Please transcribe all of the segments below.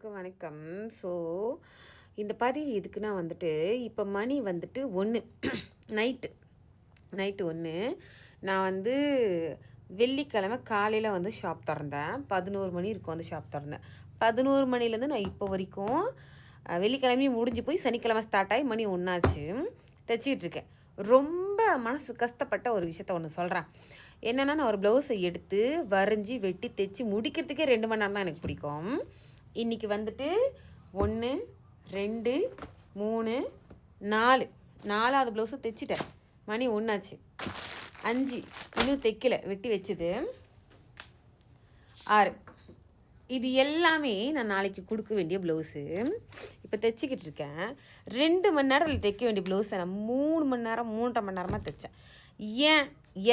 எல்லோருக்கும் வணக்கம். ஸோ இந்த பதிவு எதுக்குன்னா வந்துட்டு இப்போ மணி வந்துட்டு 1 நைட்டு 1. நான் வந்து வெள்ளிக்கிழமை காலையில் வந்து ஷாப் திறந்தேன். 11 மணி இருக்கும் வந்து ஷாப் திறந்தேன். 11 மணிலேருந்து நான் இப்போ வரைக்கும் வெள்ளிக்கிழமையும் முடிஞ்சு போய் சனிக்கிழமை ஸ்டார்ட் ஆகி மணி 1 ஆச்சு தைச்சிக்கிட்டு இருக்கேன். ரொம்ப மனசு கஷ்டப்பட்ட ஒரு விஷயத்த ஒன்று சொல்கிறேன். என்னென்னா, நான் ஒரு ப்ளவுஸை எடுத்து வரைஞ்சி வெட்டி தைச்சி முடிக்கிறதுக்கே 2 மணி நேரம் தான் எனக்கு பிடிக்கும். இன்றைக்கி வந்துட்டு 1 2 3 4 4வது ப்ளவுஸும் தைச்சிட்டேன். மணி 1 ஆச்சு. 5 இன்னும் தைக்கலை, வெட்டி வச்சுது 6. இது எல்லாமே நான் நாளைக்கு கொடுக்க வேண்டிய ப்ளவுஸு. இப்போ தைச்சிக்கிட்டு இருக்கேன். 2 மணி நேரத்தில் தைக்க வேண்டிய ப்ளவுஸை நான் 3 மணி நேரம் 3.5 மணி நேரமாக தைச்சேன். ஏன்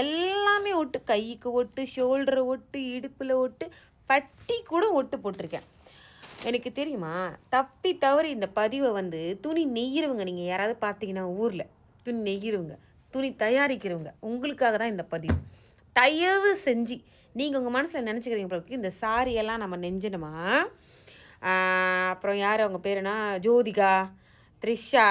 எல்லாமே ஒட்டு, கைக்கு ஒட்டு, ஷோல்டரை ஒட்டு, இடுப்பில் ஒட்டு, பட்டி கூட ஒட்டு போட்டிருக்கேன். எனக்கு தெரியுமா, தப்பி தவறி இந்த பதிவை வந்து துணி நெய்கிறவங்க, நீங்கள் யாராவது பார்த்தீங்கன்னா ஊரில் துணி நெய்கிறவங்க, துணி தயாரிக்கிறவங்க, உங்களுக்காக தான் இந்த பதிவு. தயவு செஞ்சு நீங்கள் உங்கள் மனசில் நினச்சிக்கிறீங்க, இந்த சாரியெல்லாம் நம்ம நெஞ்சணுமா, அப்புறம் யார் அவங்க பேருனா ஜோதிகா, த்ரிஷா,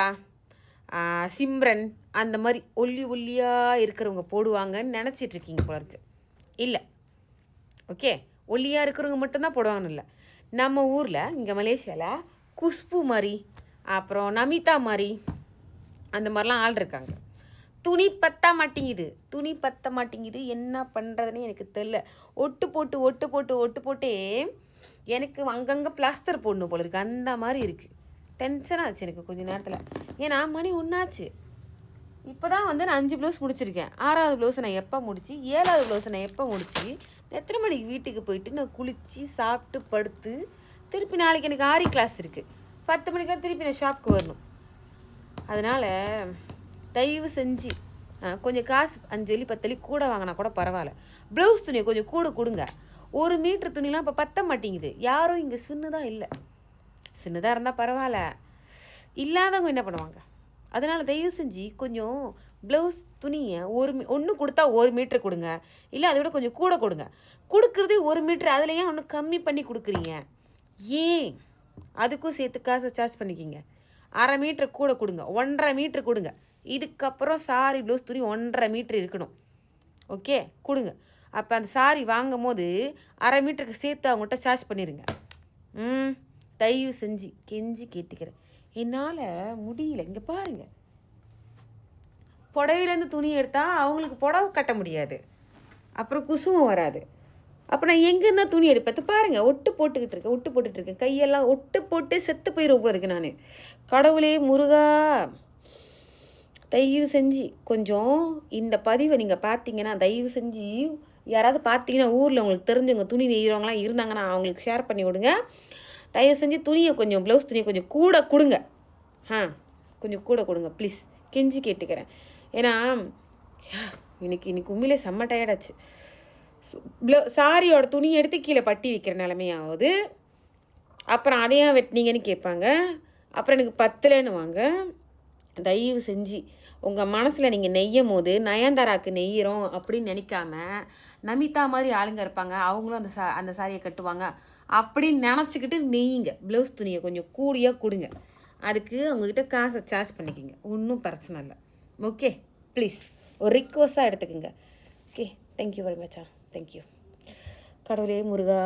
சிம்ரன், அந்த மாதிரி ஒல்லியாக இருக்கிறவங்க போடுவாங்கன்னு நினச்சிட்ருக்கீங்க போல இருக்கு. இல்லை, ஓகே, ஒல்லியாக இருக்கிறவங்க மட்டும்தான் போடுவாங்கன்னு இல்லை. நம்ம ஊரில் இங்கே மலேசியாவில் குஷ்பு மாதிரி, அப்புறம் நமிதா மாதிரி, அந்த மாதிரிலாம் ஆள் இருக்காங்க. துணி பற்ற மாட்டேங்குது. என்ன பண்ணுறதுன்னு எனக்கு தெரில. ஒட்டு போட்டே எனக்கு அங்கங்கே பிளாஸ்டர் போடணும் போல இருக்குது. அந்த மாதிரி இருக்குது. டென்ஷனாக ஆச்சு எனக்கு கொஞ்சம் நேரத்தில். ஏன்னா மணி 1 ஆச்சு. இப்போ தான் வந்து நான் 5 ப்ளவுஸ் முடிச்சிருக்கேன். 6வது ப்ளவுஸை நான் எப்போ முடிச்சு, 7வது ப்ளவுஸை நான் எப்போ முடிச்சு, எத்தனை மணிக்கு வீட்டுக்கு போயிட்டு நான் குளித்து சாப்பிட்டு படுத்து திருப்பி நாளைக்கு எனக்கு ஆரி கிளாஸ் இருக்குது. 10 மணிக்கெலாம் திருப்பி நான் ஷாப்புக்கு வரணும். அதனால் தயவு செஞ்சு கொஞ்சம் காசு 5 வெள்ளி 10 வெள்ளி கூட வாங்கினா கூட பரவாயில்ல, ப்ளவுஸ் துணியை கொஞ்சம் கூட கொடுங்க. 1 மீட்ரு துணிலாம் இப்போ பற்ற மாட்டேங்குது. யாரும் இங்கே சின்னதாக இல்லை. சின்னதாக இருந்தால் பரவாயில்ல, இல்லாதவங்க என்ன பண்ணுவாங்க? அதனால் தயவு செஞ்சு கொஞ்சம் ப்ளவுஸ் துணியை ஒன்று கொடுத்தா 1 மீட்ரு கொடுங்க, இல்லை அதை விட கொஞ்சம் கூட கொடுங்க. கொடுக்குறதே 1 மீட்ரு, அதில் ஏன் ஒன்று கம்மி பண்ணி கொடுக்குறீங்க? ஏன் அதுக்கும் சேர்த்து காசை சார்ஜ் பண்ணிக்கிங்க. 1/2 மீட்ரு கூட கொடுங்க, 1.5 மீட்ரு கொடுங்க. இதுக்கப்புறம் சாரி ப்ளவுஸ் துணி 1.5 மீட்ரு இருக்கணும். ஓகே, கொடுங்க. அப்போ அந்த சாரி வாங்கும் போது 1/2 மீட்டருக்கு சேர்த்து அவங்கள்ட்ட சார்ஜ் பண்ணிடுங்க. தயவு செஞ்சு கெஞ்சி கேட்டுக்கிறேன். என்னால் முடியல. இங்கே பாருங்கள், புடவையிலேருந்து துணி எடுத்தால் அவங்களுக்கு புடவை கட்ட முடியாது, அப்புறம் குசுவும் வராது. அப்போ நான் எங்கேருந்தா துணி எடுப்பேன்? பாருங்கள், ஒட்டு போட்டுக்கிட்டு இருக்கேன். கையெல்லாம் ஒட்டு போட்டு செத்து போயிடும் போல இருக்கு. நான் கடவுளே முருகா, தயவு செஞ்சு கொஞ்சம் இந்த பதிவை நீங்கள் பார்த்தீங்கன்னா, தயவு செஞ்சு யாராவது பார்த்தீங்கன்னா, ஊரில் உங்களுக்கு தெரிஞ்சவங்க துணி நெய்கிறவங்களாம் இருந்தாங்கன்னா அவங்களுக்கு ஷேர் பண்ணி விடுங்க. தயவு செஞ்சு துணியை கொஞ்சம் ப்ளவுஸ் துணியை கொஞ்சம் கூட கொடுங்க. கொஞ்சம் கூட கொடுங்க ப்ளீஸ், கெஞ்சி கேட்டுக்கிறேன். ஏன்னா இன்னைக்கு உண்மையிலே செம்ம டயர்டாச்சு. சாரியோட துணியை எடுத்து கீழே பட்டி வைக்கிற நிலமையாவது, அப்புறம் அதையும் வெட்டினீங்கன்னு கேட்பாங்க, அப்புறம் எனக்கு பத்தலைன்னு வாங்க. தயவு செஞ்சு உங்கள் மனசில் நீங்கள் நெய்யும் போது நயன்தாராக்கு நெய்கிறோம் அப்படின்னு நினைக்காம, நமிதா மாதிரி ஆளுங்க இருப்பாங்க, அவங்களும் அந்த சாரியை கட்டுவாங்க அப்படின்னு நினச்சிக்கிட்டு நெய்யுங்க. ப்ளவுஸ் துணியை கொஞ்சம் கூடியாக கொடுங்க. அதுக்கு அவங்கக்கிட்ட காசை சார்ஜ் பண்ணிக்கோங்க, ஒன்றும் பிரச்சனை இல்லை. ஓகே, ப்ளீஸ் ஒரு ரிக்வஸ்ட்டாக எடுத்துக்கோங்க. ஓகே, தேங்க்யூ வெரி மச்சா, தேங்க்யூ. கடவுளே முருகா.